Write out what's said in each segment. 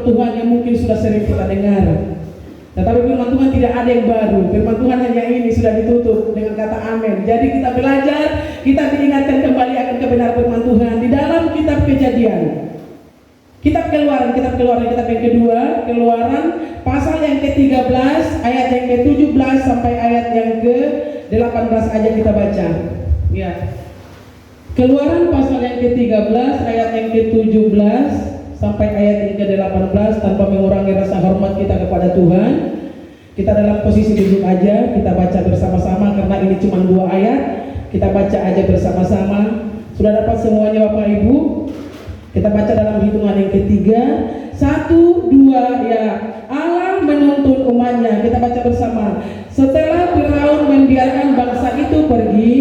Tuhan yang mungkin sudah sering kita dengar. Tetapi firman Tuhan tidak ada yang baru. Firman Tuhan hanya ini sudah ditutup dengan kata amin. Jadi kita belajar, kita diingatkan kembali akan kebenaran firman Tuhan di dalam kitab Kejadian. Kitab Keluaran kitab yang kedua, Keluaran pasal yang ke-13 ayat yang ke-17 sampai ayat yang ke-18 aja kita baca. Ya. Keluaran pasal yang ke-13 ayat yang ke-17 sampai ayat yang ke-18, tanpa mengurangi rasa hormat kita kepada Tuhan. Kita dalam posisi duduk aja, kita baca bersama-sama karena ini cuma 2 ayat. Kita baca aja bersama-sama. Sudah dapat semuanya Bapak Ibu? Kita baca dalam hitungan yang ketiga. 1, 2, ya. Allah menuntun umatnya. Kita baca bersama. Setelah Firaun membiarkan bangsa itu pergi,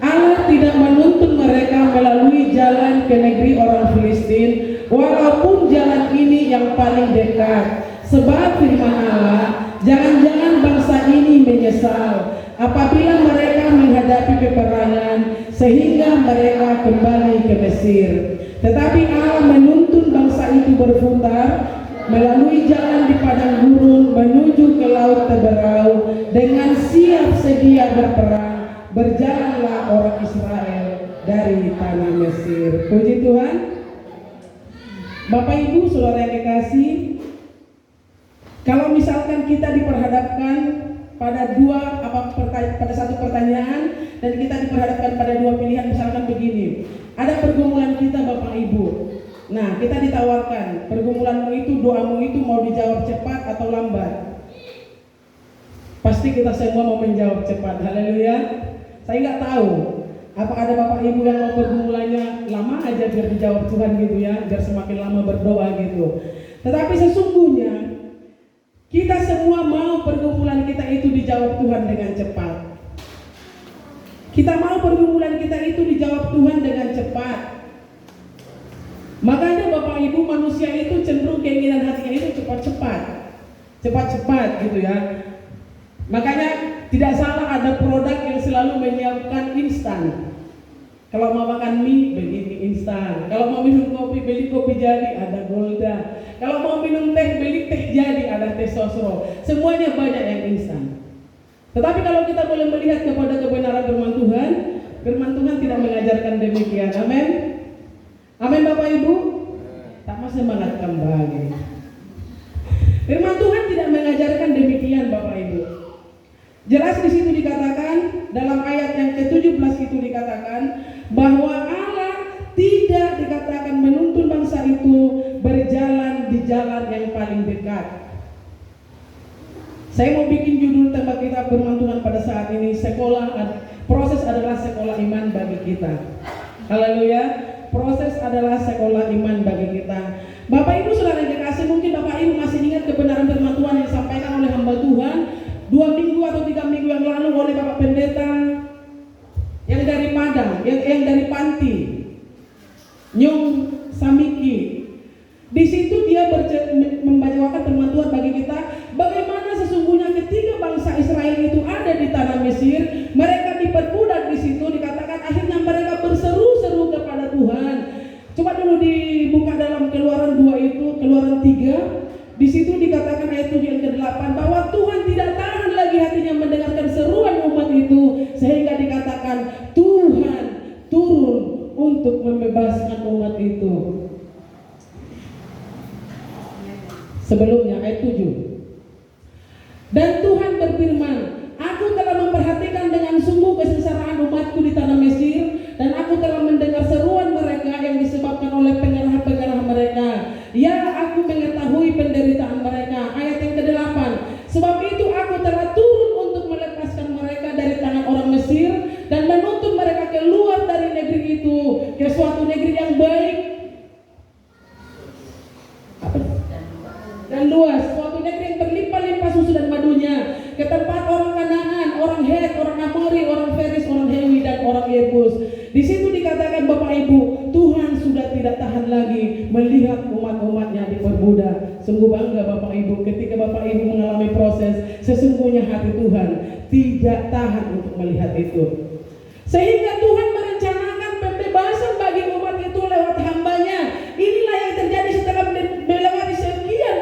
Allah tidak menuntun mereka melalui jalan ke negeri orang Filistin, walaupun jalan ini yang paling dekat. Sebab firman Allah, jangan-jangan bangsa ini menyesal apabila mereka menghadapi peperangan, sehingga mereka kembali ke Mesir. Tetapi Allah menuntun bangsa itu berputar melalui jalan di padang gurun menuju ke laut Teberau dengan siap sedia berperang. Berjalanlah orang Israel dari tanah Mesir. Puji Tuhan. Bapak Ibu, saudara yang kekasih, kalau misalkan kita diperhadapkan pada satu pertanyaan dan kita diperhadapkan pada 2 pilihan, misalkan begini, ada pergumulan kita Bapak Ibu. Nah, kita ditawarkan, pergumulanmu itu, doamu itu mau dijawab cepat atau lambat? Pasti kita semua mau menjawab cepat. Haleluya. Saya nggak tahu apa ada Bapak Ibu yang mau pergumulannya lama aja biar dijawab Tuhan gitu ya, biar semakin lama berdoa gitu. Tetapi sesungguhnya kita semua mau pergumulan kita itu dijawab Tuhan dengan cepat. Kita mau pergumulan kita itu dijawab Tuhan dengan cepat. Makanya Bapak Ibu, manusia itu cenderung keinginan hatinya itu cepat-cepat gitu ya. Makanya tidak salah ada produk yang selalu menyiapkan instan. Kalau mau makan mie, beli mie instan. Kalau mau minum kopi, beli kopi jadi, ada Golda. Kalau mau minum teh, beli teh jadi, ada teh sosro. Semuanya banyak yang instan. Tetapi kalau kita boleh melihat kepada kebenaran firman Tuhan tidak mengajarkan demikian. Amin. Amin Bapak Ibu. Tak mau semangat kembali. Firman Tuhan tidak mengajarkan demikian Bapak Ibu. Jelas di situ dikatakan, dalam ayat yang ke-17 itu dikatakan bahwa Allah tidak dikatakan menuntun bangsa itu berjalan di jalan yang paling dekat. Saya mau bikin judul tema kita firman Tuhan pada saat ini, proses adalah sekolah iman bagi kita. Haleluya. Proses adalah sekolah iman bagi kita. Bapak Ibu saudara yang kekasih, mungkin Bapak Ibu masih ingat kebenaran firman Tuhan yang disampaikan oleh hamba Tuhan 2 minggu atau 3 minggu yang lalu oleh Bapak Pendeta yang dari Padang, yang dari Panti, Nyong Samiki. Di situ dia membacakan firman Tuhan bagi kita bagaimana sesungguhnya ketika bangsa Israel itu ada di tanah Mesir, mereka diperbudak di situ, dikatakan akhirnya mereka berseru-seru kepada Tuhan. Coba dulu dibuka dalam Keluaran 2 itu, Keluaran 3. Di situ dikatakan ayat 7 yang ke-8 bahwa Tuhan tidak tahan lagi hatinya mendengarkan seruan umat itu, sehingga dikatakan Tuhan turun untuk membebaskan umat itu. Sebelumnya ayat 7. Dan Tuhan berfirman, aku telah memperhatikan dengan sungguh kesengsaraan umatku di tanah Mesir, dan aku telah mendengar seruan mereka yang disebabkan oleh pengerah-pengerah mereka. Ya, aku mengetahui penderitaan mereka. Ayat yang ke-8. Sebab itu aku telah turun untuk melepaskan mereka dari tangan orang Mesir dan menuntun mereka keluar dari negeri itu ke suatu negeri yang baik dan luas, suatu negeri yang berlimpah-limpah susu dan madunya, ke tempat orang Kanaan, orang Het, orang Amori, orang Feris, orang Hewi, dan orang Yebus. Di situ dikatakan Bapak Ibu, Tuhan sudah tidak tahan lagi melihat umat-umatnya diperbudak. Sungguh bangga Bapak Ibu ketika Bapak Ibu mengalami proses, sesungguhnya hati Tuhan tidak tahan untuk melihat itu. Sehingga Tuhan merencanakan pembebasan bagi umat itu lewat hambanya. Inilah yang terjadi setelah melewati sekian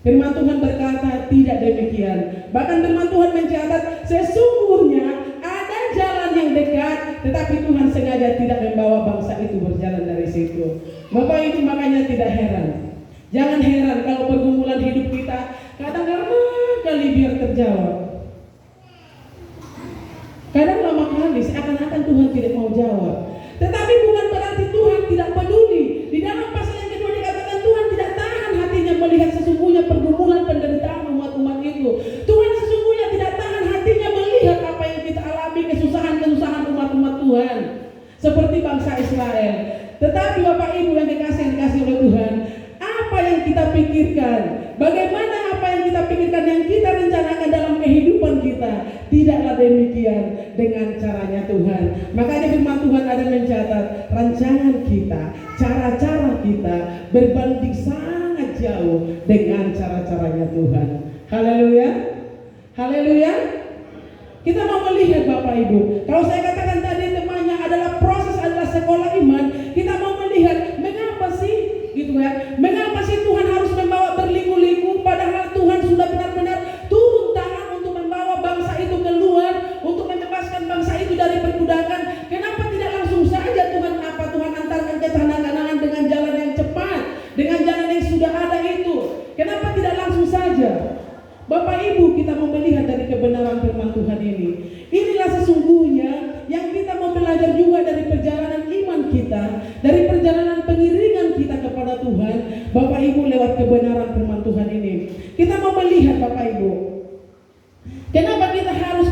Firman Tuhan berkata tidak demikian. Bahkan firman Tuhan mencatat sesungguhnya ada jalan yang dekat, tetapi Tuhan sengaja tidak membawa bangsa itu berjalan dari situ. Bapak Ibu, makanya tidak heran. Jangan heran kalau pergumulan hidup kita kadang lama kali biar terjawab. Kadang lama kali seakan-akan Tuhan tidak mau jawab. Tetapi bukan berarti Tuhan tidak peduli. Di dalam pasal yang kedua dikatakan Tuhan tidak tahan hatinya melihat sesungguhnya pergumulan penderitaan umat-umat itu. Tuhan sesungguhnya tidak tahan hatinya melihat apa yang kita alami, kesusahan-kesusahan umat-umat Tuhan seperti bangsa Israel. Tetapi Bapak Ibu yang dikasih oleh Tuhan, apa yang kita pikirkan, bagaimana apa yang kita pikirkan, yang kita rencanakan dalam kehidupan kita, tidaklah demikian dengan caranya Tuhan. Makanya firman Tuhan ada mencatat rancangan kita, cara-cara kita berbanding sangat jauh dengan cara-caranya Tuhan. Haleluya, haleluya. Kita mau melihat Bapak Ibu, kalau saya katakan tadi temannya adalah proses, adalah sekolah iman, kita mau melihat mengapa sih gitu ya, mengapa sih Tuhan harus membawa berliku-liku padahal Tuhan sudah benar-benar turun tangan untuk membawa bangsa itu keluar, untuk membebaskan bangsa itu dari perbudakan. Kenapa tidak langsung saja Tuhan antarkan ke tanah Kanaan dengan jalan yang cepat, dengan jalan yang sudah ada itu? Kenapa tidak langsung saja? Bapak Ibu, kita mau melihat dari kebenaran firman Tuhan ini. Inilah sesungguhnya yang kita mau belajar juga dari perjalanan iman kita, dari perjalanan pengiringan kita kepada Tuhan, Bapak Ibu, lewat kebenaran firman Tuhan ini. Kita mau melihat Bapak Ibu, kenapa kita harus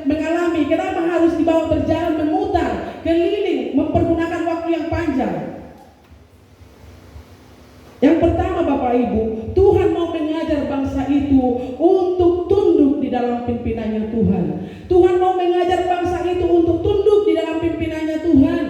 mengalami, kenapa harus dibawa berjalan memutar, keliling, mempergunakan waktu yang panjang. Yang pertama Bapak Ibu, Tuhan mau mengajar bangsa itu untuk tunduk di dalam pimpinannya Tuhan. Tuhan mau mengajar bangsa itu untuk tunduk di dalam pimpinannya Tuhan.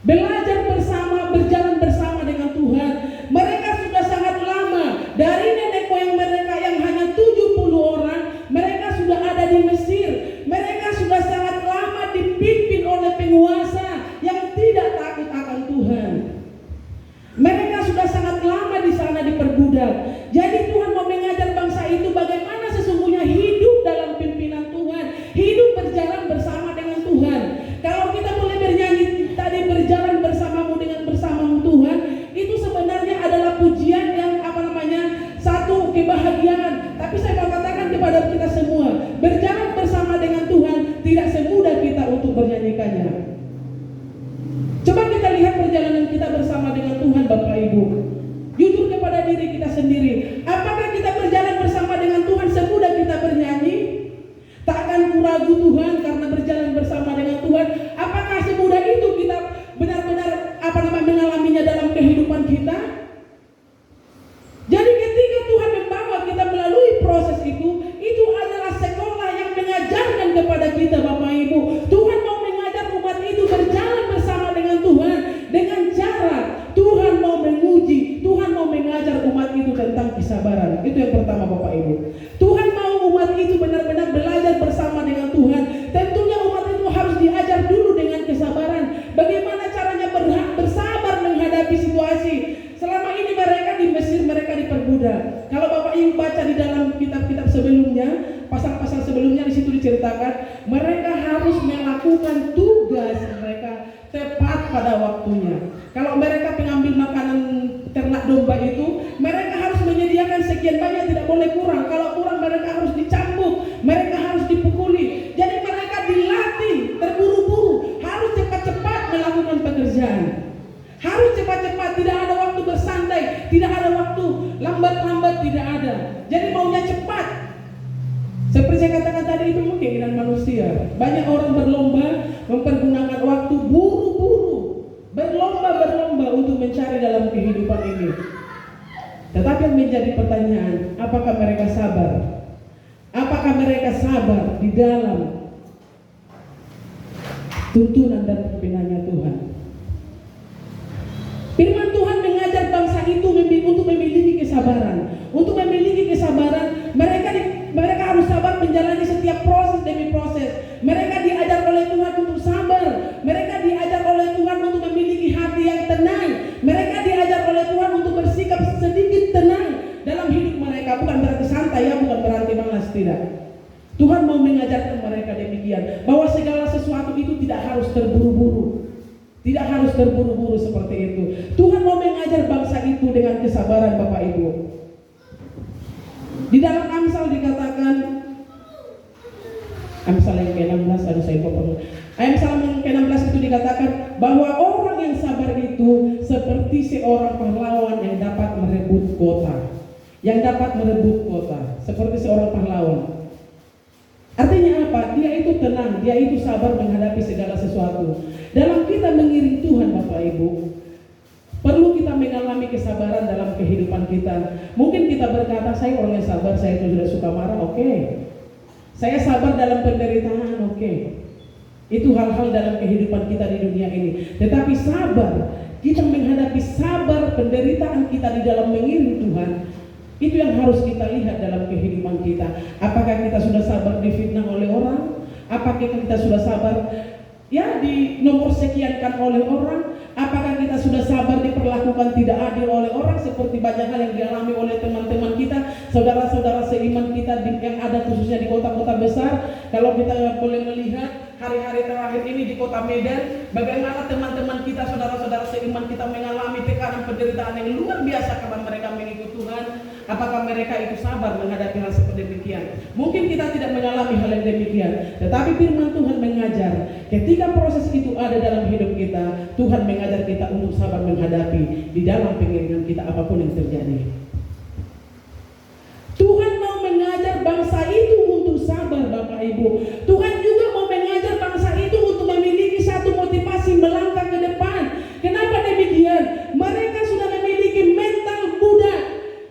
Belajar bersama, berjalan bersama dengan Tuhan. Mereka sudah sangat lama, dari nenek moyang mereka yang hanya 70 orang, mereka sudah ada di Mesir. Mereka sudah sangat lama dipimpin oleh penguasa yang tidak takut akan Tuhan. Mereka sudah sangat lama di sana diperbudak. Jadi Tuhan mau mengajar bangsa itu bagaimana sesungguhnya hidup dalam pimpinan Tuhan, hidup berjalan bersama dengan Tuhan. Kalau kita boleh bernyanyi tadi, berjalan bersamamu dengan bersamamu Tuhan, itu sebenarnya adalah pujian yang satu kebahagiaan. Tapi saya mau katakan kepada kita semua, berjalan bersama dengan Tuhan tidak semudah kita untuk bernyanyikannya. Coba kita lihat perjalanan kita bersama dengan Tuhan Bapak Ibu. Jujur kepada diri kita sendiri, apakah kita berjalan bersama dengan Tuhan semudah kita bernyanyi? Tak akan kuragu Tuhan karena berjalan bersama dengan Tuhan. Apakah semudah itu kita benar-benar mengalaminya dalam kehidupan kita? Jadi ketika Tuhan membawa kita melalui proses itu adalah sekolah yang mengajarkan kepada kita Bapak Ibu. Tuhan mau mengajar umat itu berjalan bersama dengan Tuhan dengan cara Tuhan mau menguji, Tuhan mau mengajar umat itu tentang kesabaran. Itu yang pertama Bapak Ibu. Tuhan mau umat itu benar-benar belajar bersama dengan Tuhan. Tentunya umat itu harus diajar dulu dengan kesabaran. Bagaimana caranya bersabar menghadapi situasi. Selama ini mereka di Mesir, mereka diperbudak. Kalau Bapak Ibu baca di dalam kitab-kitab sebelumnya, pasal-pasal sebelumnya di situ diceritakan, mereka harus melakukan tugas mereka tepat pada waktunya. Kalau mereka pengambil makanan ternak domba itu, mereka harus menyediakan sekian banyak, tidak boleh kurang. Kalau kurang mereka harus dicambuk, mereka harus dipukuli. Jadi mereka dilatih terburu-buru, harus cepat-cepat melakukan pekerjaan. Harus cepat-cepat, tidak ada waktu bersantai, tidak ada waktu lambat-lambat, tidak ada. Jadi maunya cepat. Seperti saya katakan tadi, itu keinginan manusia. Banyak orang berlomba mempergunakan waktu buru-buru, berlomba-berlomba untuk mencari dalam kehidupan ini. Tetapi yang menjadi pertanyaan, apakah mereka sabar? Apakah mereka sabar di dalam tuntunan dan pimpinannya Tuhan? Firman Tuhan mengajar bangsa itu untuk memiliki kesabaran. Untuk memiliki kesabaran, mereka harus sabar menjalani setiap proses demi proses. Mereka diajar oleh Tuhan untuk sabar. Mereka diajar oleh Tuhan untuk memiliki hati yang tenang. Mereka diajar oleh Tuhan untuk bersikap sedikit tenang dalam tidak? Tuhan mau mengajarkan mereka demikian, bahwa segala sesuatu itu tidak harus terburu-buru. Tidak harus terburu-buru seperti itu. Tuhan mau mengajar bangsa itu dengan kesabaran, Bapak Ibu. Di dalam Amsal dikatakan, Amsal yang ke-16, Amsal yang ke-16 itu dikatakan bahwa orang yang sabar itu seperti seorang pahlawan yang dapat merebut kota. Yang dapat merebut kota, seperti seorang pahlawan. Artinya apa? Dia itu tenang, dia itu sabar menghadapi segala sesuatu. Dalam kita mengiring Tuhan, Bapak Ibu, perlu kita mengalami kesabaran dalam kehidupan kita. Mungkin kita berkata, saya orang yang sabar, saya itu sudah suka marah, oke. Saya sabar dalam penderitaan, oke. Itu hal-hal dalam kehidupan kita di dunia ini. Tetapi sabar, kita menghadapi sabar penderitaan kita di dalam mengiring Tuhan, itu yang harus kita lihat dalam kehidupan kita. Apakah kita sudah sabar difitnah oleh orang? Apakah kita sudah sabar di nomor sekiankan oleh orang? Apakah kita sudah sabar diperlakukan tidak adil oleh orang, seperti banyak hal yang dialami oleh teman-teman kita, saudara-saudara seiman kita yang ada khususnya di kota-kota besar? Kalau kita boleh melihat hari-hari terakhir ini di kota Medan, bagaimana teman-teman kita, saudara-saudara seiman kita mengalami tekanan penderitaan yang luar biasa karena mereka mengikut Tuhan. Apakah mereka itu sabar menghadapi hal seperti demikian? Mungkin kita tidak mengalami hal yang demikian, tetapi firman Tuhan mengajar, ketika proses itu ada dalam hidup kita, Tuhan mengajar kita untuk sabar menghadapi di dalam pengiringan kita apapun yang terjadi. Tuhan mau mengajar bangsa itu untuk sabar, Bapak Ibu. Tuhan juga mau mengajar bangsa itu untuk memiliki satu motivasi melangkah ke depan. Kenapa demikian? Mereka sudah memiliki mental budak.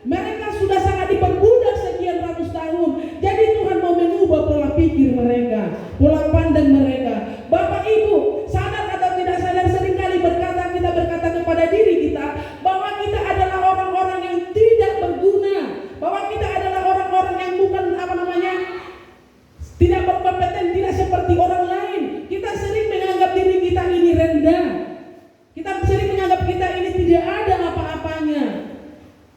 Mereka sudah sangat diperbudak sekian ratus tahun. Jadi Tuhan mau mengubah pola pikir mereka, pola pandang mereka. Bapak Ibu, sadar atau tidak sadar, seringkali kita berkata kepada diri kita bahwa kita adalah orang-orang yang tidak berguna, bahwa kita adalah orang-orang yang bukan tidak berkompeten, tidak seperti orang lain. Kita sering menganggap diri kita ini rendah. Kita sering menganggap kita ini tidak ada apa-apanya.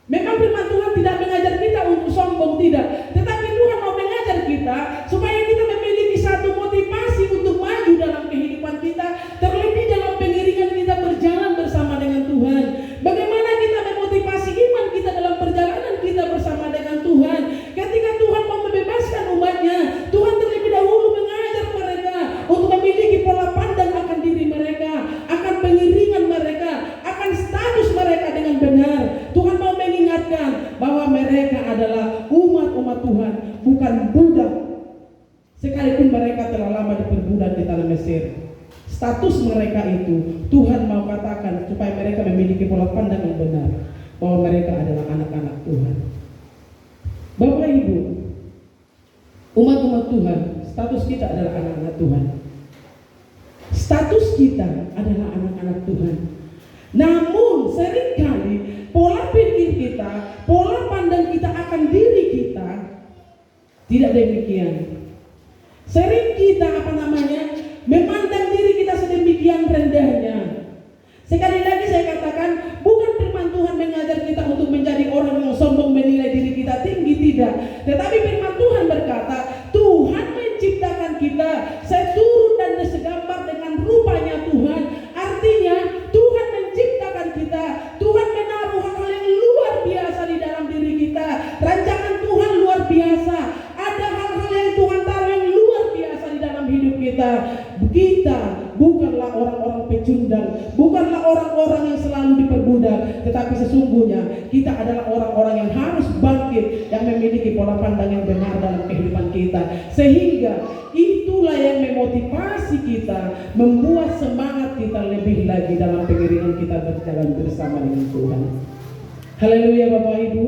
Memang firman Tuhan tidak mengajar kita untuk sombong, tidak. Tetapi Tuhan mau mengajar kita supaya kita memiliki satu motivasi untuk maju dalam kehidupan kita, terlebih dalam pengiringan kita berjalan bersama dengan Tuhan. Bagaimana kita memotivasi iman kita dalam perjalanan kita bersama dengan Tuhan? Ketika Tuhan mau membebaskan umatnya, Tuhan terlebih dahulu mengajar mereka untuk memiliki pola pandang akan diri mereka, akan pengiringan mereka, akan status mereka dengan benar. Tuhan mau mengingatkan bahwa mereka adalah umat-umat Tuhan, bukan budak. Sekalipun mereka telah lama diperbudak di tanah Mesir, status mereka itu Tuhan mau katakan supaya mereka memiliki pola pandang yang benar, bahwa mereka adalah anak-anak Tuhan. Bapak Ibu, umat-umat Tuhan, status kita adalah anak-anak Tuhan. Status kita adalah anak-anak Tuhan. Namun seringkali pola pikir kita, pola pandang kita akan diri kita tidak demikian. Sering kita memandang diri kita sedemikian rendahnya. Sekali lagi saya katakan, bukan firman Tuhan mengajar kita untuk menjadi orang yang sombong, menilai diri kita tinggi, tidak. Tetapi firman Tuhan berkata, Tuhan menciptakan kita seturut dan segambar dengan rupanya Tuhan. Artinya Tuhan menciptakan kita, Tuhan menaruh hal-hal yang luar biasa di dalam diri kita. Rancangan Tuhan luar biasa. Ada hal-hal yang Tuhan taruh yang luar biasa di dalam hidup kita. Kita bukanlah orang-orang pecundang, bukanlah orang-orang yang selalu diperbudak, tetapi sesungguhnya kita adalah orang-orang yang harus bangkit, yang memiliki pola pandang yang benar dalam kehidupan kita. Sehingga itulah yang memotivasi kita, membuat semangat kita lebih lagi dalam pengiringan kita berjalan bersama dengan Tuhan. Haleluya Bapak Ibu.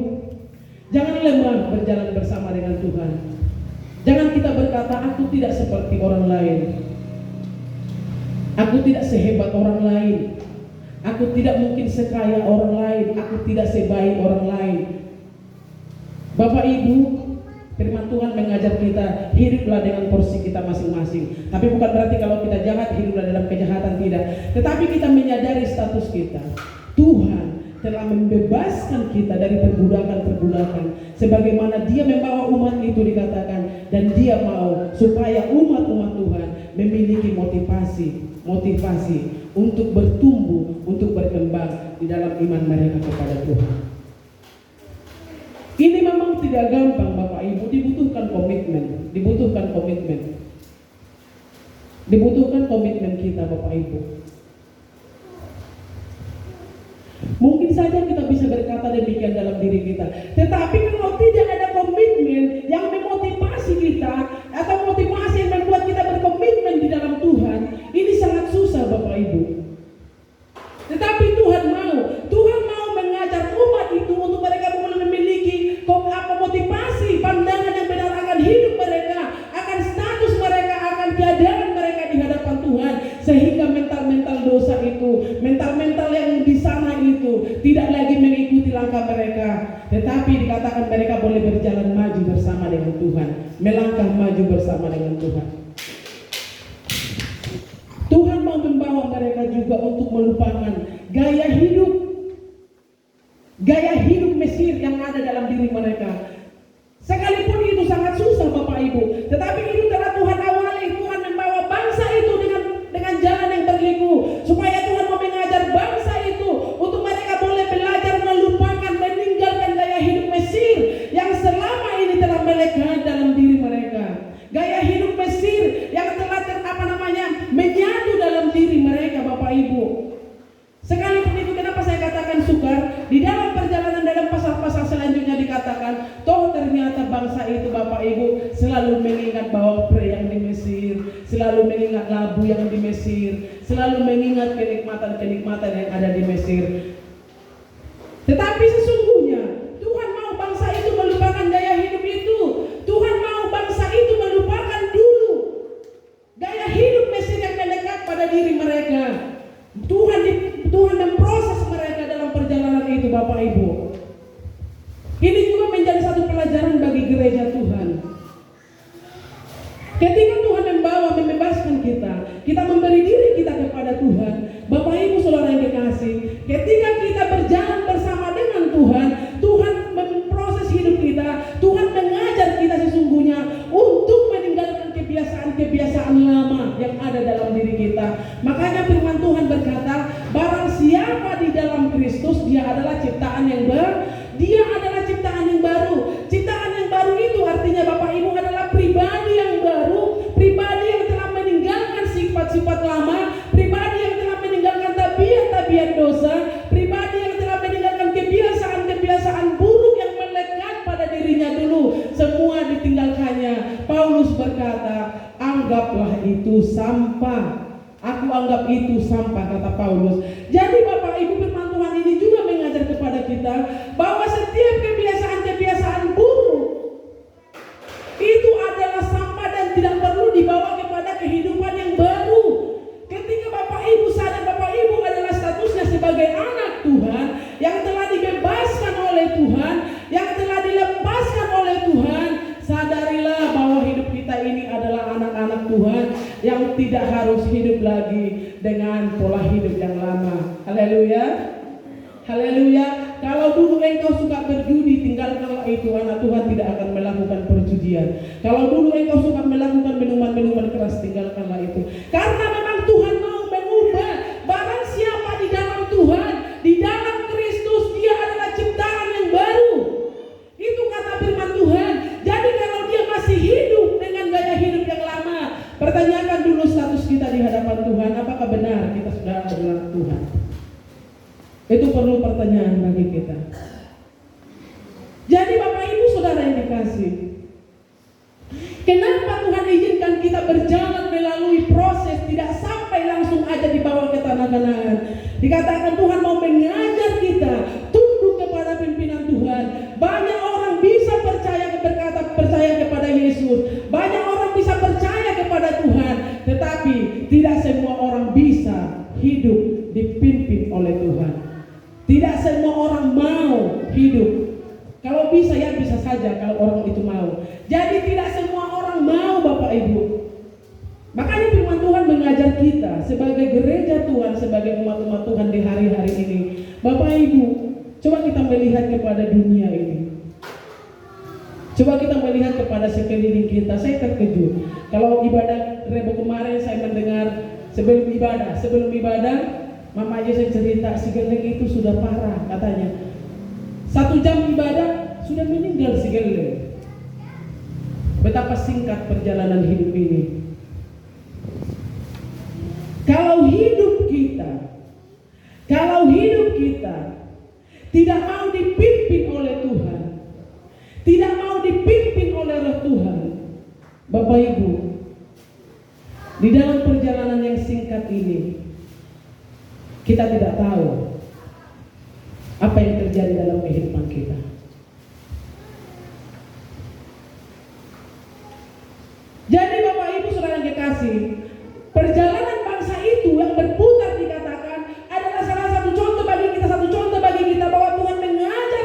Jangan lemah berjalan bersama dengan Tuhan. Jangan kita berkata, aku tidak seperti orang lain, aku tidak sehebat orang lain, aku tidak mungkin sekaya orang lain, aku tidak sebaik orang lain. Bapak Ibu, firman Tuhan mengajar kita, hiduplah dengan porsi kita masing-masing. Tapi bukan berarti kalau kita jahat, hiduplah dalam kejahatan, tidak. Tetapi kita menyadari status kita. Tuhan telah membebaskan kita dari perbudakan-perbudakan. Sebagaimana dia membawa umat itu dikatakan, dan dia mau supaya umat-umat Tuhan memiliki motivasi untuk bertumbuh, untuk berkembang di dalam iman mereka kepada Tuhan. Ini memang tidak gampang Bapak Ibu, dibutuhkan komitmen kita Bapak Ibu. Mungkin saja kita bisa berkata demikian dalam diri kita, tetapi kalau tidak ada komitmen yang memotivasi kita, atau motivasi yang membuat kita berkomitmen di dalam Tuhan, ini sangat susah Bapak Ibu. Tetapi Tuhan mau mengajar umat itu untuk mereka memiliki motivasi, pandangan yang benar akan hidup mereka, akan status mereka, akan keadaan mereka di hadapan Tuhan, sehingga mental dosa itu, mental yang di sana itu tidak lagi mengikuti langkah mereka, tetapi dikatakan mereka boleh berjalan maju bersama dengan Tuhan, melangkah maju bersama dengan Tuhan. Tuhan mau membawa mereka juga untuk melupakan gaya hidup Mesir yang ada dalam diri mereka. Sekalipun itu sangat susah Bapak Ibu, tetapi itu telah Tuhan awali. Tuhan membawa bangsa itu dengan jalan yang berliku, supaya Tuhan mau mengajar bangsa itu untuk mereka boleh belajar melupakan, meninggalkan gaya hidup Mesir yang selama ini telah melekat dalam diri mereka. Gaya hidup Mesir yang telah menyatu dalam diri mereka Bapak Ibu. Sekalipun itu, kenapa saya katakan sukar? Di dalam perjalanan, dalam pasal-pasal selanjutnya dikatakan, toh ternyata bangsa itu Bapak Ibu selalu mengingat bahwa pria yang di Mesir, selalu mengingat labu yang di Mesir, selalu mengingat kenikmatan-kenikmatan yang ada di Mesir. Tetapi sesungguhnya Tuhan mau bangsa itu melupakan gaya hidup itu. Tuhan mau bangsa itu melupakan dulu gaya hidup Mesir yang melekat pada diri mereka. Tuhan memproses mereka dalam perjalanan itu Bapak Ibu. Ini juga menjadi satu pelajaran bagi gereja Tuhan. Ketika Tuhan membebaskan kita memberi diri kita kepada Tuhan, Bapak Ibu saudara yang dikasih, ketika kita berjalan bersama dengan Tuhan memproses hidup kita, Tuhan mengajar kita sesungguhnya untuk meninggalkan kebiasaan lama yang ada dalam diri kita. Makanya firman Tuhan berkata, barang siapa di dalam Kristus, dia adalah ciptaan yang baru. Dia adalah ciptaan yang baru. Ciptaan yang baru itu artinya Bapak Ibu adalah pribadi yang baru, pribadi yang telah meninggalkan sifat-sifat lama, pribadi yang telah meninggalkan tabiat-tabiat dosa, pribadi yang telah meninggalkan kebiasaan-kebiasaan buruk yang melekat pada dirinya dulu. Semua ditinggalkannya. Paulus berkata, anggaplah itu sampah. Aku anggap itu sampah, kata Paulus. Jadi Bapak Ibu, firman Tuhan ini juga mengajar kepada kita bahwa setiap kebiasaan-kebiasaan buruk itu adalah sampah dan tidak perlu dibawa kepada kehidupan yang baru. Ketika Bapak Ibu sadar Bapak Ibu adalah statusnya sebagai anak Tuhan yang telah dibebaskan oleh Tuhan, yang telah dilepaskan oleh Tuhan, sadarilah bahwa hidup kita ini adalah anak-anak Tuhan yang tidak harus hidup lagi dengan pola hidup yang lama. Haleluya. Haleluya. Kalau dulu engkau suka berjudi, tinggalkanlah itu. Anak Tuhan tidak akan melakukan perjudian. Kalau dulu engkau suka melakukan minuman-minuman keras, tinggalkanlah itu. Karena memang Tuhan mau mengubah. Barang siapa di dalam Tuhan, di dalam Kristus, dia adalah ciptaan yang baru. Itu kata firman Tuhan. Jadi kalau dia masih hidup dengan gaya hidup yang lama, pertanyakan dulu status kita di hadapan Tuhan. Apakah benar kita sudah adalah Tuhan? Itu perlu pertanyaan bagi kita. Jadi Bapak Ibu saudara yang dikasih, kenapa Tuhan izinkan kita berjalan melalui proses, tidak sampai langsung aja dibawa ke tanah Kanaan? Dikatakan Tuhan mau mengajar kita tunduk kepada pimpinan Tuhan. Banyak orang bisa percaya kepada Yesus, banyak orang bisa percaya kepada Tuhan, tetapi tidak semua orang bisa hidup dipimpin oleh Tuhan. Tidak semua orang mau hidup. Kalau bisa ya bisa saja kalau orang itu mau. Jadi tidak semua orang mau Bapak Ibu. Makanya firman Tuhan mengajar kita sebagai gereja Tuhan, sebagai umat-umat Tuhan di hari-hari ini. Bapak Ibu, melihat kepada dunia ini. Coba kita melihat kepada sekeliling kita. Saya terkejut. Kalau ibadah Rebo kemarin saya mendengar sebelum ibadah, Mama aja saya cerita si Geleng itu sudah parah katanya. 1 jam ibadah sudah meninggal si Geleng. Betapa singkat perjalanan hidup ini. Kalau hidup kita tidak mau dipimpin oleh Tuhan, tidak mau dipimpin oleh Roh Tuhan, Bapak Ibu, di dalam perjalanan yang singkat ini, kita tidak tahu apa yang terjadi dalam kehidupan kita. Jadi Bapak Ibu Saudara yang kekasih, perjalanan bangsa itu yang berputar dikatakan adalah salah satu contoh bagi kita bahwa Tuhan mengajar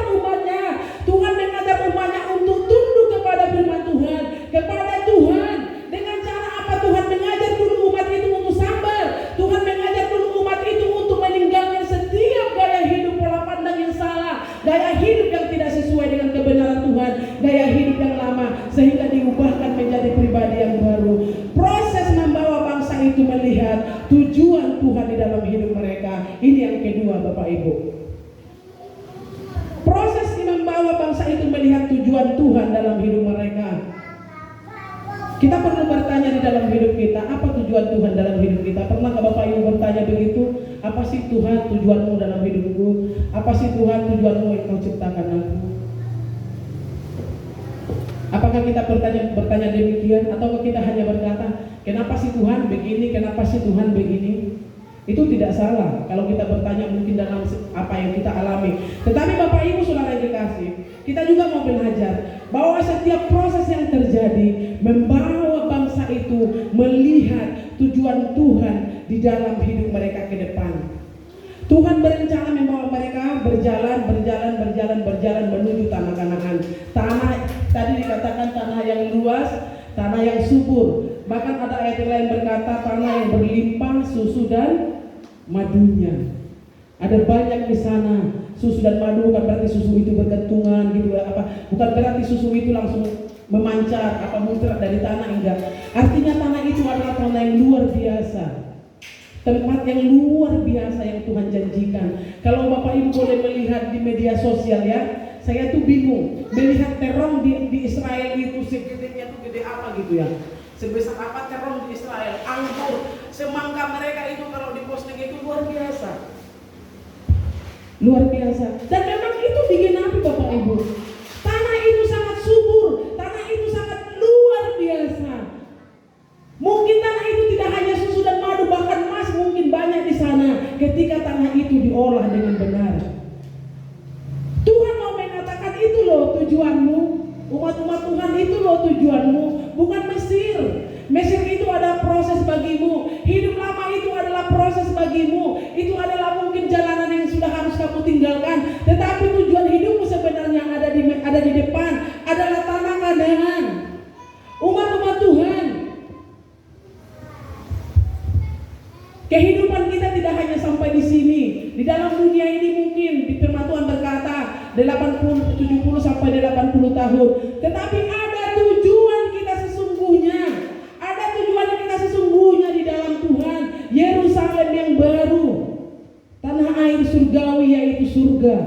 umatnya untuk tunduk kepada firman Tuhan, kepada Tuhan. Dengan cara apa Tuhan mengajar dulu umat itu untuk sabar? Tuhan mengajar dulu umat itu untuk meninggalkan setiap gaya hidup pola pandang yang salah, gaya hidup yang tidak sesuai dengan kebenaran Tuhan, gaya hidup yang lama, sehingga diubahkan menjadi pribadi yang baru. Proses membawa bangsa itu melihat tujuan Tuhan di dalam hidup mereka. Ini yang kedua Bapak Ibu. Proses membawa bangsa itu melihat tujuan Tuhan dalam hidup mereka. Kita perlu bertanya di dalam hidup kita, apa tujuan Tuhan dalam hidup kita? Pernahkah Bapak Ibu bertanya begitu? Apa sih Tuhan tujuanmu dalam hidupku? Apa sih Tuhan tujuanmu yang kau ciptakan aku? Apakah kita bertanya demikian? Atau kita hanya berkata, kenapa sih Tuhan begini? Kenapa sih Tuhan begini? Itu tidak salah kalau kita bertanya mungkin dalam apa yang kita alami. Tetapi Bapak Ibu Saudara yang dikasih, kita juga mau belajar bahwa setiap proses yang terjadi membawa bangsa itu melihat tujuan Tuhan di dalam hidup mereka ke depan. Tuhan berencana membawa mereka berjalan menuju tanah Kanaan. Tanah tadi dikatakan tanah yang luas, tanah yang subur. Bahkan ada ayat yang lain berkata tanah yang berlimpah susu dan madunya. Ada banyak di sana. Susu dan madu bukan berarti susu itu bergantungan gitu bukan berarti susu itu langsung memancar muncrat dari tanah, enggak. Artinya tanah itu adalah tanah yang luar biasa. Tempat yang luar biasa yang Tuhan janjikan. Kalau Bapak Ibu boleh melihat di media sosial ya, saya tuh bingung melihat terong di Israel itu segedenya tuh gede apa gitu ya. Sebesar apa terong di Israel, anggur, semangka mereka itu kalau diposting itu luar biasa. Luar biasa. Dan memang itu digenapi Bapak Ibu. Tanah itu sangat subur, tanah itu sangat luar biasa. Mungkin tanah itu tidak hanya susu dan madu, bahkan emas mungkin banyak di sana ketika tanah itu diolah dengan benar. Tuhan mau mengatakan itu loh tujuanmu. Umat-umat Tuhan itu loh tujuanmu, bukan Mesir. Mesir itu ada proses bagimu. Hidup lama itu adalah proses bagimu. Itu adalah mungkin jalanan yang sudah harus kamu tinggalkan. Tetapi tujuan hidupmu sebenarnya ada di depan, adalah tanah Kanaan. Umat-umat Tuhan, kehidupan kita tidak hanya sampai di sini. Di dalam dunia ini mungkin di firman Tuhan berkata 70 sampai 80 tahun. Tetapi ada tujuan kita sesungguhnya. Ada tujuan kita sesungguhnya di dalam Tuhan. Yerusalem yang baru. Tanah air surgawi yaitu surga.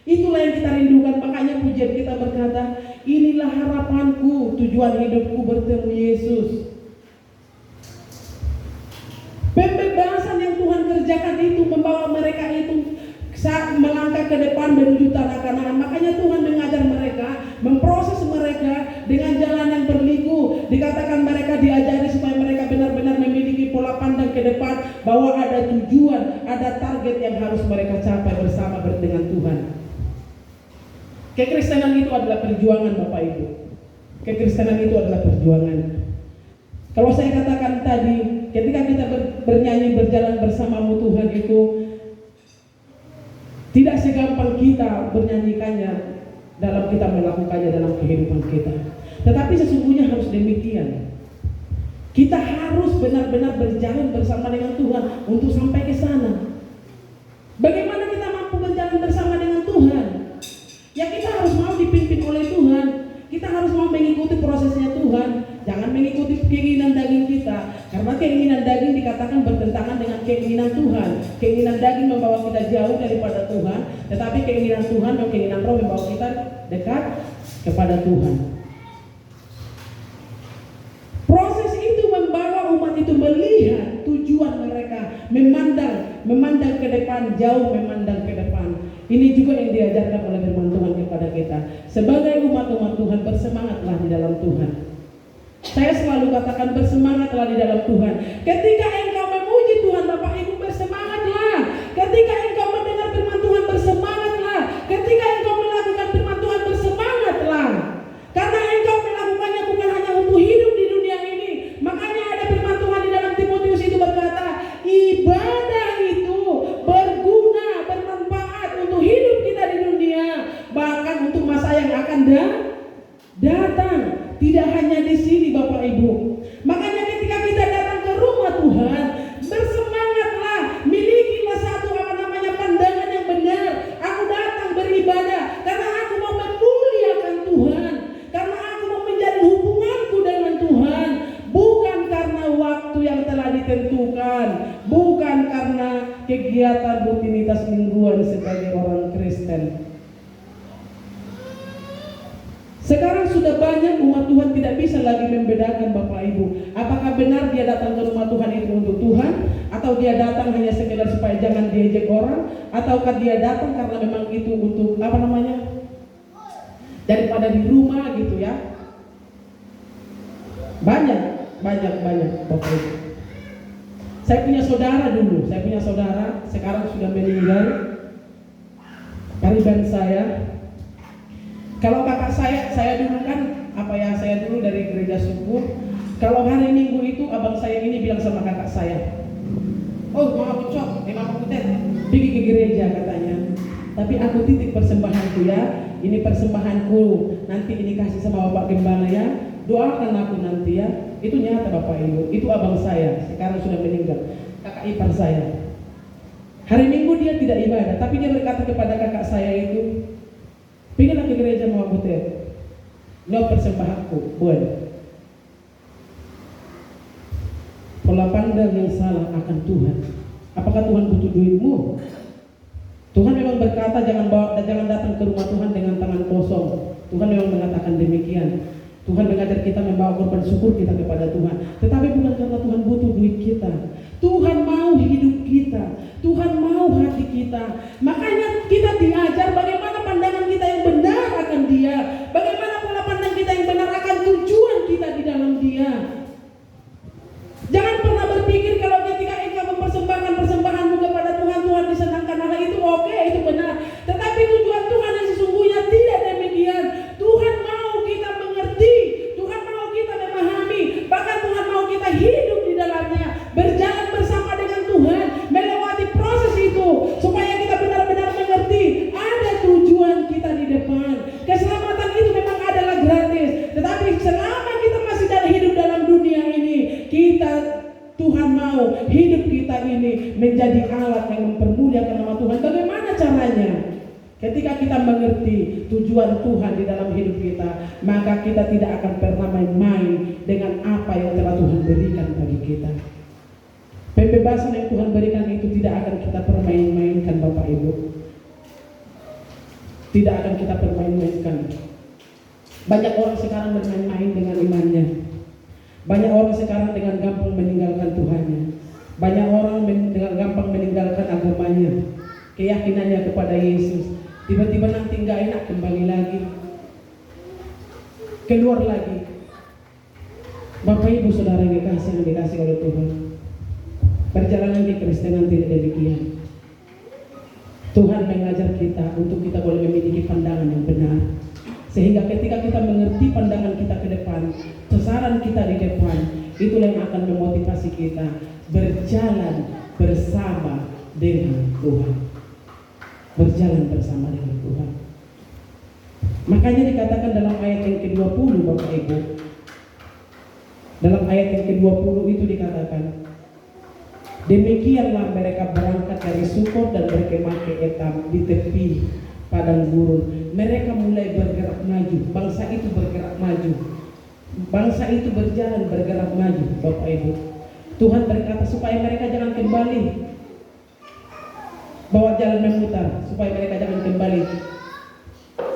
Itulah yang kita rindukan. Makanya pujian kita berkata, inilah harapanku, tujuan hidupku bertemu Yesus. Pembebasan yang Tuhan kerjakan itu membawa mereka itu saat melangkah ke depan menuju tanah Kanaan. Makanya Tuhan mengajar mereka, memproses mereka dengan jalan yang berliku. Dikatakan mereka diajari supaya mereka benar-benar memiliki pola pandang ke depan, bahwa ada tujuan, ada target yang harus mereka capai bersama dengan Tuhan. Kekristenan itu adalah perjuangan Bapak Ibu. Kekristenan itu adalah perjuangan. Kalau saya katakan tadi, ketika kita bernyanyi berjalan bersamamu Tuhan itu tidak segampang kita bernyanyikannya dalam kita melakukannya dalam kehidupan kita. Tetapi sesungguhnya harus demikian. Kita harus benar-benar berjalan bersama dengan Tuhan untuk sampai ke sana. Bagaimana kita mampu berjalan bersama dengan Tuhan? mengikuti prosesnya Tuhan, jangan mengikuti keinginan daging kita. Karena keinginan daging dikatakan bertentangan dengan keinginan Tuhan. Keinginan daging membawa kita jauh daripada Tuhan, tetapi keinginan Tuhan dan keinginan Roh membawa kita dekat kepada Tuhan. Proses itu membawa umat itu melihat tujuan mereka, memandang ke depan, jauh memandang ke depan. Ini juga yang diajarkan oleh firman Tuhan kepada kita. Sebagai umat-umat Tuhan, bersemangatlah di dalam Tuhan. Saya selalu katakan bersemangatlah di dalam Tuhan. Ketika engkau memuji Tuhan, Bapak Ibu, bersemangatlah. Ketika engkau mendengar firman Tuhan, bersemangatlah. Ketika engkau melakukan firman Tuhan, bersemangatlah. Karena engkau melakukannya bukan hanya untuk hidup di dunia ini. Makanya ada firman Tuhan di dalam Timotius itu berkata, ibadah itu berguna, bermanfaat untuk hidup kita di dunia, bahkan untuk masa yang akan datang. Tidak hanya di sini Bapak Ibu. Makanya ketika kita datang ke rumah Tuhan, bersemangatlah, milikilah satu pandangan yang benar. Aku datang beribadah karena aku mau memuliakan Tuhan, karena aku mau menjalin hubunganku dengan Tuhan, bukan karena waktu yang telah ditentukan, bukan karena kegiatan rutinitas mingguan sebagai orang Kristen. Sekarang sudah banyak umat Tuhan tidak bisa lagi membedakan Bapak Ibu, apakah benar dia datang ke rumah Tuhan itu untuk Tuhan, atau dia datang hanya sekedar supaya jangan diejek orang, ataukah dia datang karena memang itu untuk daripada di rumah gitu ya. Banyak Bapak Ibu. Saya punya saudara sekarang sudah meninggal, kariban saya. Kalau kakak saya dulu kan saya dulu dari gereja suku. Kalau hari Minggu itu abang saya ini bilang sama kakak saya, oh mama kucok, mama kutet, pergi ke gereja katanya. Tapi aku titip persembahanku ya, ini persembahanku, nanti ini kasih sama Bapak Gembala ya, doakan aku nanti ya. Itu nyata Bapak Ibu, itu abang saya, sekarang sudah meninggal, kakak ipar saya. Hari Minggu dia tidak ibadah, tapi dia berkata kepada kakak saya itu, pergilah ke gereja mau butet, no persembahanku, buat. Pola pandang yang salah akan Tuhan. Apakah Tuhan butuh duitmu? Tuhan memang berkata jangan datang ke rumah Tuhan dengan tangan kosong. Tuhan memang mengatakan demikian. Tuhan mengajar kita membawa korban syukur kita kepada Tuhan. Tetapi bukan karena Tuhan butuh duit kita. Tuhan mau hidup kita. Tuhan mau hati kita. Makanya kita diajar bagaimana pandangan kita yang benar akan Dia. Bagaimana pola pandang kita yang benar akan tujuan kita di dalam Dia. Jangan pernah berpikir kalau ketika engkau mempersembahkan persembahanmu kepada Tuhan, Tuhan disenangkan. Hal itu oke, itu benar. Tetapi tujuan Tuhan yang sesungguhnya tidak demikian. Tuhan mau kita mengerti, Tuhan mau kita memahami, bahkan Tuhan mau kita hidup di dalamnya, berjalan bersama dengan Tuhan, melewati proses itu, supaya kita benar-benar mengerti ada tujuan kita di depan. Keselamatan itu memang adalah gratis, tetapi selama kita masih hidup dalam dunia ini, Tuhan mau hidup kita ini menjadi alat yang mempermuliakan nama Tuhan. Bagaimana caranya? Ketika kita mengerti tujuan Tuhan di dalam hidup kita, maka kita tidak akan pernah main-main dengan apa yang telah Tuhan berikan bagi kita. Pembebasan yang Tuhan berikan itu tidak akan kita permain-mainkan Bapak Ibu. Tidak akan kita permain-mainkan. Banyak orang sekarang bermain-main dengan imannya. Banyak orang sekarang dengan gampang meninggalkan Tuhannya. Banyak orang dengan gampang meninggalkan agamanya, keyakinannya kepada Yesus. Tiba-tiba nanti nggak enak kembali lagi, keluar lagi. Bapak Ibu Saudara yang dikasih oleh Tuhan, perjalanan kekristenan tidak demikian. Tuhan mengajar kita untuk kita boleh memiliki pandangan yang benar, sehingga ketika kita mengerti pandangan kita ke depan, sasaran kita di depan, itulah yang akan memotivasi kita berjalan bersama dengan Tuhan. Berjalan bersama dengan Tuhan. Makanya dikatakan dalam ayat yang ke-20 Bapak Ibu, dalam ayat yang ke-20 itu dikatakan, demikianlah mereka berangkat dari Sukot dan berkemah ke Etam di tepi padang gurun. Mereka mulai bergerak maju, bangsa itu bergerak maju. Bangsa itu berjalan, bergerak maju, Bapak Ibu. Tuhan berkata supaya mereka jangan kembali bawa jalan memutar, supaya mereka jangan kembali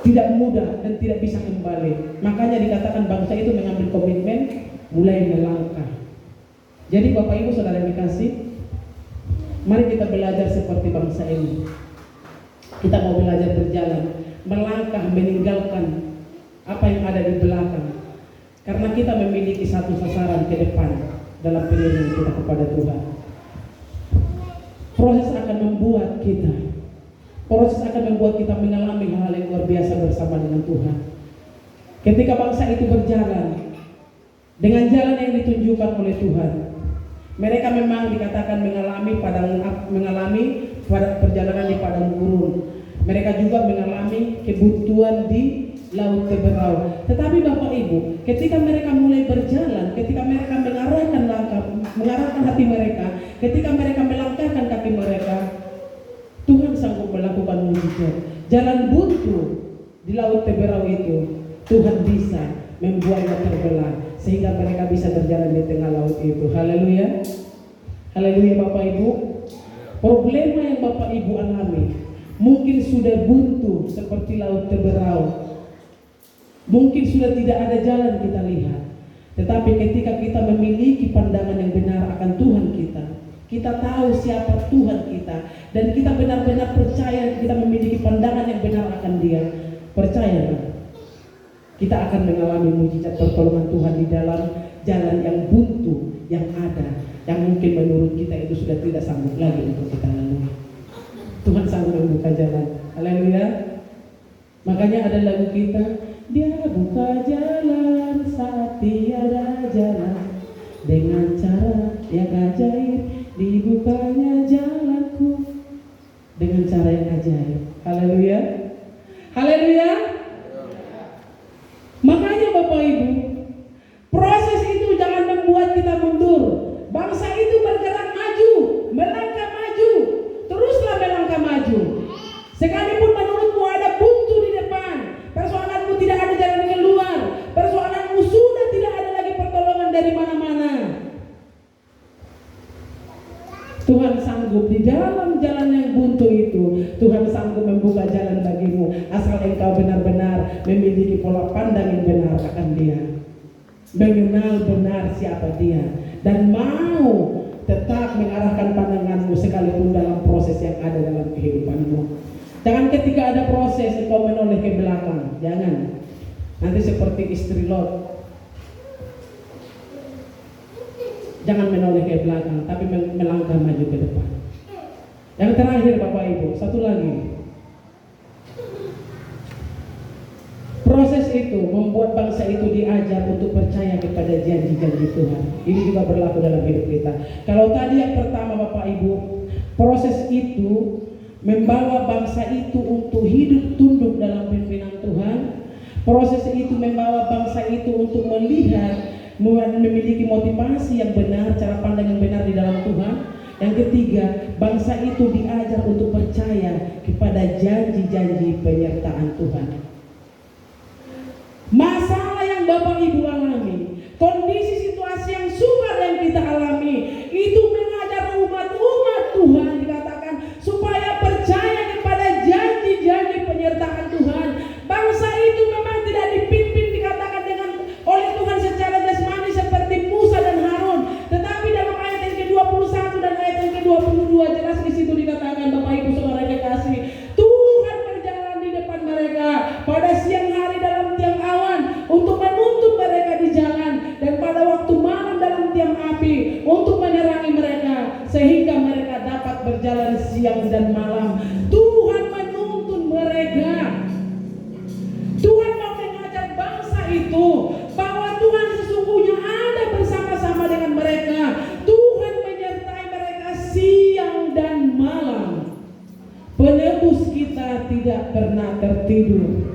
tidak mudah dan tidak bisa kembali. Makanya dikatakan bangsa itu mengambil komitmen mulai melangkah. Jadi Bapak Ibu Saudara yang dikasih, mari kita belajar seperti bangsa ini. Kita mau belajar berjalan, melangkah, meninggalkan apa yang ada di belakang. Karena kita memiliki satu sasaran ke depan dalam pilihan kita kepada Tuhan. Proses akan membuat kita mengalami hal yang luar biasa bersama dengan Tuhan. Ketika bangsa itu berjalan dengan jalan yang ditunjukkan oleh Tuhan, mereka memang dikatakan mengalami perjalanan di padang gurun. Mereka juga mengalami kebuntuan di laut Teberau. Tetapi Bapak Ibu, ketika mereka mulai berjalan, ketika mereka mengarahkan hati mereka, ketika mereka melangkahkan kaki mereka, Tuhan sanggup melakukan mujizat. Jalan buntu di laut Teberau itu, Tuhan bisa membuatnya terbelah sehingga mereka bisa berjalan di tengah laut itu. Haleluya. Haleluya Bapak Ibu. Problema yang Bapak Ibu alami mungkin sudah buntu seperti laut Teberau. Mungkin sudah tidak ada jalan kita lihat. Tetapi ketika kita memiliki pandangan yang benar akan Tuhan kita tahu siapa Tuhan kita, dan kita benar-benar percaya, kita memiliki pandangan yang benar akan Dia, percayalah, kita akan mengalami mujizat pertolongan Tuhan di dalam jalan yang buntu yang ada, yang mungkin menurut kita itu sudah tidak sanggup lagi untuk kita lalui. Tuhan sanggup membuka jalan. Haleluya. Makanya ada lagu kita, Dia buka jalan saat tiada jalan, dengan cara yang ajaib dibukanya jalanku, dengan cara yang ajaib. Haleluya. Haleluya. Makanya Bapak Ibu, proses itu jangan membuat kita mundur. Bangsa itu bergerak maju, melangkah maju, teruslah melangkah maju. Sekalipun menurutmu ada buntu di depan, persoalanmu tidak ada jalan keluar, persoalanmu sudah tidak ada lagi pertolongan dari mana-mana, Tuhan sanggup di dalam jalan yang buntu itu. Tuhan sanggup membuka jalan bagimu, asal engkau benar-benar memiliki pola pandang yang benar akan Dia, mengenal benar siapa Dia, dan mau tetap mengarahkan pandanganmu sekalipun dalam proses yang ada dalam kehidupanmu. Jangan ketika ada proses engkau menoleh ke belakang. Jangan. Nanti seperti istri Lot, jangan menoleh ke belakang, tapi melangkah maju ke depan. Yang terakhir Bapak Ibu, satu lagi. Proses itu membuat bangsa itu diajar untuk percaya kepada janji-janji Tuhan. Ini juga berlaku dalam hidup kita. Kalau tadi yang pertama Bapak Ibu, proses itu membawa bangsa itu untuk hidup tunduk dalam pimpinan Tuhan. Proses itu membawa bangsa itu untuk melihat, memiliki motivasi yang benar, cara pandang yang benar di dalam Tuhan. Yang ketiga, bangsa itu diajar untuk percaya kepada janji-janji penyertaan Tuhan. Masalah yang Bapak Ibu alami, kondisi situasi yang sukar yang kita alami, itu mengajar umat-umat Tuhan, dikatakan supaya percaya kepada janji-janji penyertaan Tuhan. Bangsa itu memang tidak dipimpin, dikatakan oleh Tuhan secara jasmani seperti Musa dan Harun, tetapi dalam ayat yang ke-21 dan ayat yang ke-22 jelas di situ dikatakan, Bapak Ibu Saudara kekasih, Tuhan berjalan di depan mereka pada siang hari dalam tiang awan untuk menuntun mereka di jalan, dan pada waktu malam dalam tiang api untuk menerangi mereka, sehingga mereka dapat berjalan siang dan malam. Tuhan menuntun mereka. Tuhan mau mengajar bangsa itu bahwa Tuhan sesungguhnya ada bersama-sama dengan mereka. Tuhan menyertai mereka siang dan malam. Penebus kita tidak pernah tertidur.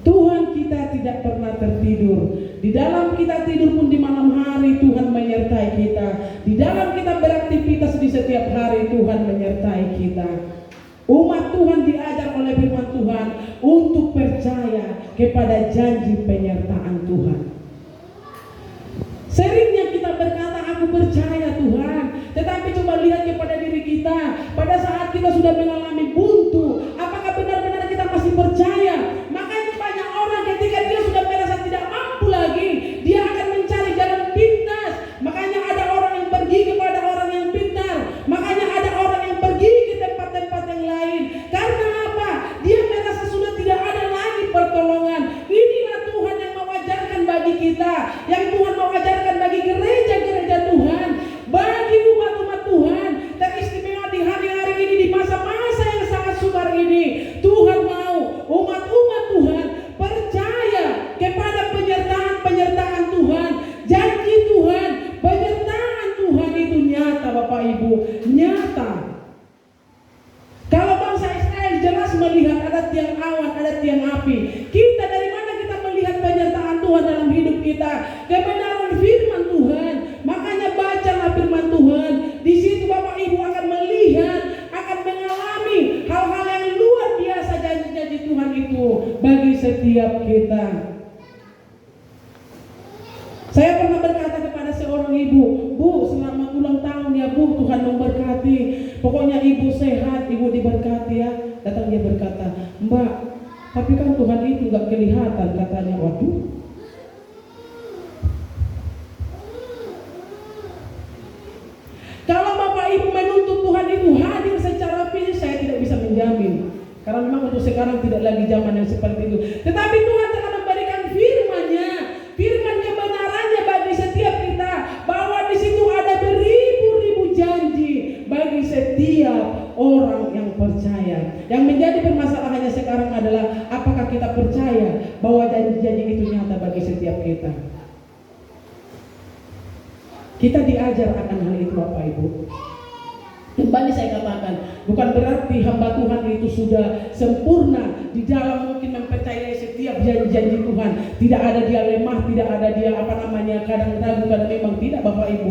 Tuhan kita tidak pernah tertidur. Di dalam kita tidur pun di malam hari Tuhan menyertai kita. Di dalam kita beraktivitas di setiap hari Tuhan menyertai kita. Umat Tuhan diajar oleh firman Tuhan untuk percaya kepada janji penyertaan Tuhan. percaya Tuhan. Tetapi coba lihat kepada diri kita. Pada saat kita sudah mengalami buntu, apakah benar-benar kita masih percaya? Makanya banyak orang ketika dia sudah merasa tidak mampu lagi, dia akan mencari jalan pintas. Makanya ada orang yang pergi kepada orang yang pintar. Makanya ada orang yang pergi ke tempat-tempat yang lain. Karena apa? Dia merasa sudah tidak ada lagi pertolongan. Inilah Tuhan yang mau ajarkan bagi kita, yang Tuhan mau ajarkan bagi gereja-gereja Tuhan, bagi umat-umat Tuhan. Teristimewa di hari-hari ini, di masa-masa yang sangat sukar ini, Tuhan mau umat-umat Tuhan percaya kepada penyertaan Tuhan, janji Tuhan, penyertaan Tuhan itu nyata Bapak Ibu, nyata. Kalau bangsa Israel jelas melihat ada tiang awan, ada tiang api. Kita dari mana kita melihat penyertaan Tuhan dalam hidup kita? Kebenaran firman Tuhan. Makanya bacalah firman Tuhan. Di situ Bapak Ibu akan melihat, akan mengalami hal-hal yang luar biasa janji-janji Tuhan itu bagi setiap kita. Saya pernah berkata kepada seorang ibu, "Bu, selamat ulang tahun ya Bu, Tuhan memberkati. Pokoknya ibu sehat, ibu diberkati ya." Datang dia berkata, "Mbak, tapi kan Tuhan itu gak kelihatan," katanya. Waduh. Kalau Bapak Ibu menuntut Tuhan itu hadir secara fisik, saya tidak bisa menjamin. Karena memang untuk sekarang tidak lagi zaman yang seperti itu. Tetapi Tuhan telah memberikan firman-Nya, firman kebenarannya bagi setiap kita, bahwa di situ ada beribu-ribu janji bagi setiap orang yang percaya. Yang menjadi permasalahannya sekarang adalah apakah kita percaya bahwa janji-janji itu nyata bagi setiap kita. Kita diajar akan hal itu Bapak Ibu. Kembali saya katakan, bukan berarti hamba Tuhan itu sudah sempurna di dalam mungkin mempercayai setiap janji-janji Tuhan. Tidak ada dia lemah, tidak ada dia kadang ragu, kadang memang tidak Bapak Ibu.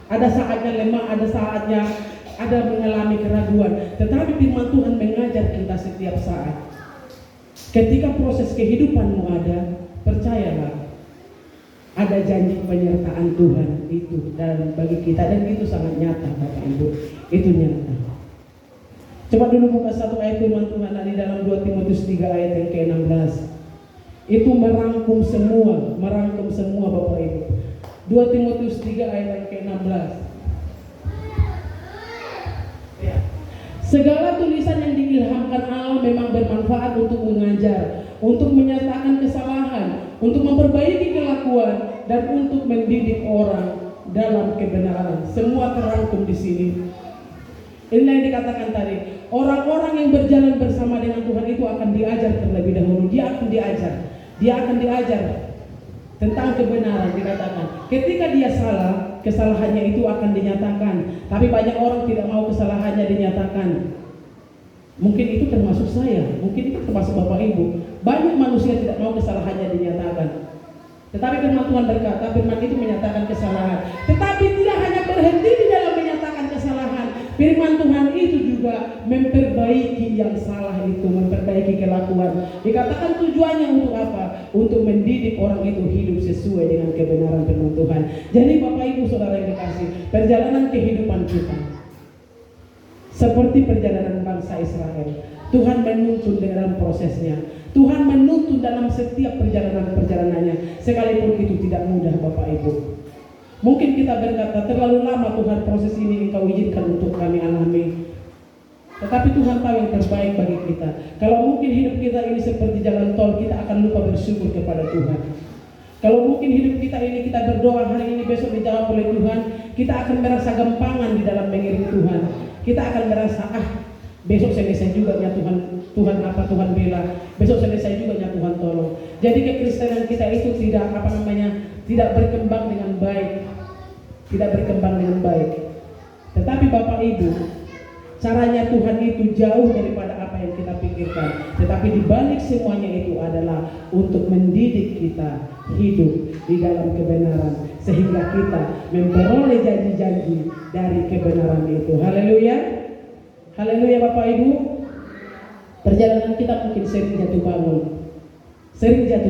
Ada saatnya lemah, ada saatnya ada mengalami keraguan. Tetapi firman Tuhan mengajar kita setiap saat. Ketika proses kehidupanmu ada, percayalah, ada janji penyertaan Tuhan itu dalam bagi kita, dan itu sangat nyata Bapak Ibu, itu nyata. Coba dulu buka satu ayat firman Tuhan di dalam 2 Timotius 3 ayat yang ke-16. Itu merangkum semua Bapak Ibu. 2 Timotius 3 ayat yang ke-16. Ya. Segala tulisan yang diilhamkan Allah memang bermanfaat untuk mengajar, untuk menyatakan kesalahan, untuk memperbaiki kelakuan, dan untuk mendidik orang dalam kebenaran. Semua terangkum di sini. Inilah yang dikatakan tadi. Orang-orang yang berjalan bersama dengan Tuhan itu akan diajar terlebih dahulu. Dia akan diajar tentang kebenaran. Dikatakan ketika dia salah, kesalahannya itu akan dinyatakan. Tapi banyak orang tidak mau kesalahannya dinyatakan. Mungkin itu termasuk saya, mungkin itu termasuk Bapak Ibu. Banyak manusia tidak mau kesalahannya dinyatakan. Tetapi firman Tuhan berkata, firman itu menyatakan kesalahan. Tetapi tidak hanya berhenti di dalam menyatakan kesalahan. Firman Tuhan itu juga memperbaiki yang salah itu, memperbaiki kelakuan. Dikatakan tujuannya untuk apa? Untuk mendidik orang itu hidup sesuai dengan kebenaran firman Tuhan. Jadi Bapak Ibu Saudara yang dikasihi, perjalanan kehidupan kita seperti perjalanan bangsa Israel. Tuhan menuntun dalam prosesnya. Tuhan menuntun dalam setiap perjalanannya. Sekalipun itu tidak mudah Bapak Ibu. Mungkin kita berkata, terlalu lama Tuhan proses ini Engkau izinkan untuk kami alami. Tetapi Tuhan tahu yang terbaik bagi kita. Kalau mungkin hidup kita ini seperti jalan tol, kita akan lupa bersyukur kepada Tuhan. Kalau mungkin hidup kita ini, kita berdoa hari ini, besok dijawab oleh Tuhan, kita akan merasa gampangan di dalam mengiring Tuhan. Kita akan merasa, besok selesai juga ya Tuhan bela, besok selesai juga ya Tuhan tolong. Jadi kekristenan kita itu tidak berkembang dengan baik. Tetapi Bapak Ibu, caranya Tuhan itu jauh daripada apa yang kita pikirkan. Tetapi di balik semuanya itu adalah untuk mendidik kita hidup di dalam kebenaran, sehingga kita memperoleh janji-janji dari kebenaran itu. Haleluya. Haleluya Bapak Ibu. Perjalanan kita mungkin sering jatuh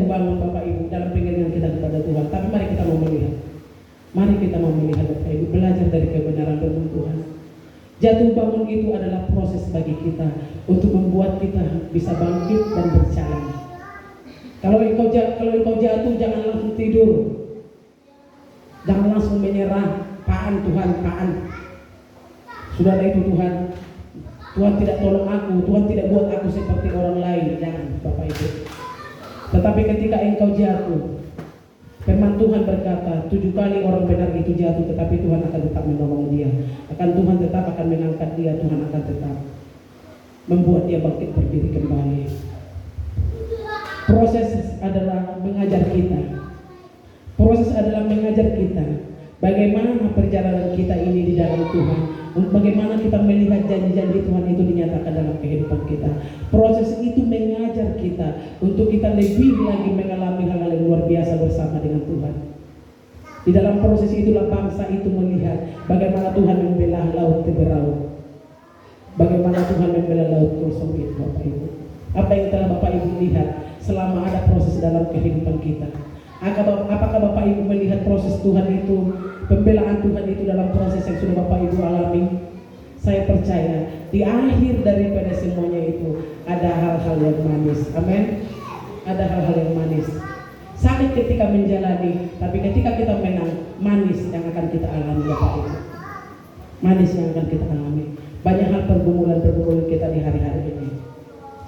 bangun Bapak Ibu dalam pengiringan kita kepada Tuhan. Tapi mari kita mau melihat Mari kita mau melihat Bapak Ibu, belajar dari kebenaran firman Tuhan. Jatuh bangun itu adalah proses bagi kita untuk membuat kita bisa bangkit dan berjalan. Kalau engkau jatuh, jangan langsung tidur, jangan langsung menyerah. Paan Tuhan, paan. Sudah ada itu Tuhan. Tuhan tidak tolong aku, Tuhan tidak buat aku seperti orang lain. Jangan Bapak Ibu. Tetapi ketika engkau jatuh, firman Tuhan berkata, 7 kali orang benar itu jatuh, tetapi Tuhan akan tetap menolong dia. Tuhan tetap akan mengangkat dia, Tuhan akan tetap membuat dia bangkit berdiri kembali. Proses adalah mengajar kita. Proses adalah mengajar kita bagaimana perjalanan kita ini di dalam Tuhan. Bagaimana kita melihat janji-janji Tuhan itu dinyatakan dalam kehidupan kita. Proses itu mengajar kita untuk kita lebih lagi mengalami hal-hal yang luar biasa bersama dengan Tuhan. Di dalam proses itulah bangsa itu melihat bagaimana Tuhan membela laut Tiberaut, bagaimana Tuhan membela laut kosong itu Bapak Ibu. Apa yang telah Bapak Ibu lihat selama ada proses dalam kehidupan kita? Apakah Bapak Ibu melihat proses Tuhan itu, pembelaan Tuhan itu dalam proses yang sudah Bapak Ibu alami? Saya percaya di akhir daripada semuanya itu ada hal-hal yang manis. Amin. Ada hal-hal yang manis. Sakit ketika menjalani, tapi ketika kita menang, manis yang akan kita alami Bapak Ibu. Manis yang akan kita alami. Banyak hal pergumulan kita di hari-hari ini.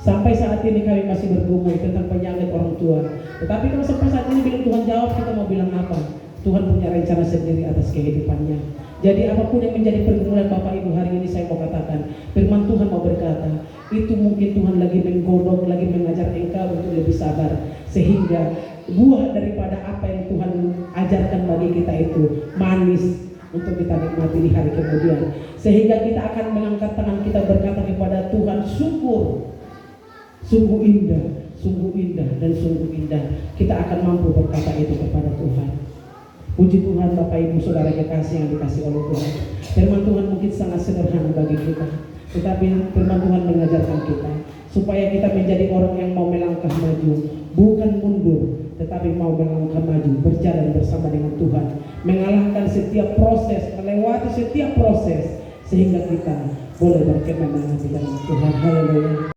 Sampai saat ini kami masih bergumul tentang penyakit orang tua. Tetapi kalau sampai saat ini bilang Tuhan jawab, kita mau bilang apa? Tuhan punya rencana sendiri atas kehidupannya. Jadi apapun yang menjadi pergumulan Bapak Ibu hari ini, saya mau katakan, firman Tuhan mau berkata, itu mungkin Tuhan lagi menggodok, lagi mengajar engkau untuk lebih sabar, sehingga buah daripada apa yang Tuhan ajarkan bagi kita itu manis untuk kita nikmati di hari kemudian. Sehingga kita akan mengangkat tangan kita berkata kepada Tuhan, syukur. Sungguh indah dan sungguh indah. Kita akan mampu berkata itu kepada Tuhan. Puji Tuhan Bapak Ibu Saudara kekasih yang dikasih oleh Tuhan. Firman Tuhan mungkin sangat sederhana bagi kita, tetapi firman Tuhan mengajarkan kita supaya kita menjadi orang yang mau melangkah maju, bukan mundur, tetapi mau melangkah maju, berjalan bersama dengan Tuhan, mengalahkan setiap proses, melewati setiap proses, sehingga kita boleh berkemenangan di dalam Tuhan. Haleluya.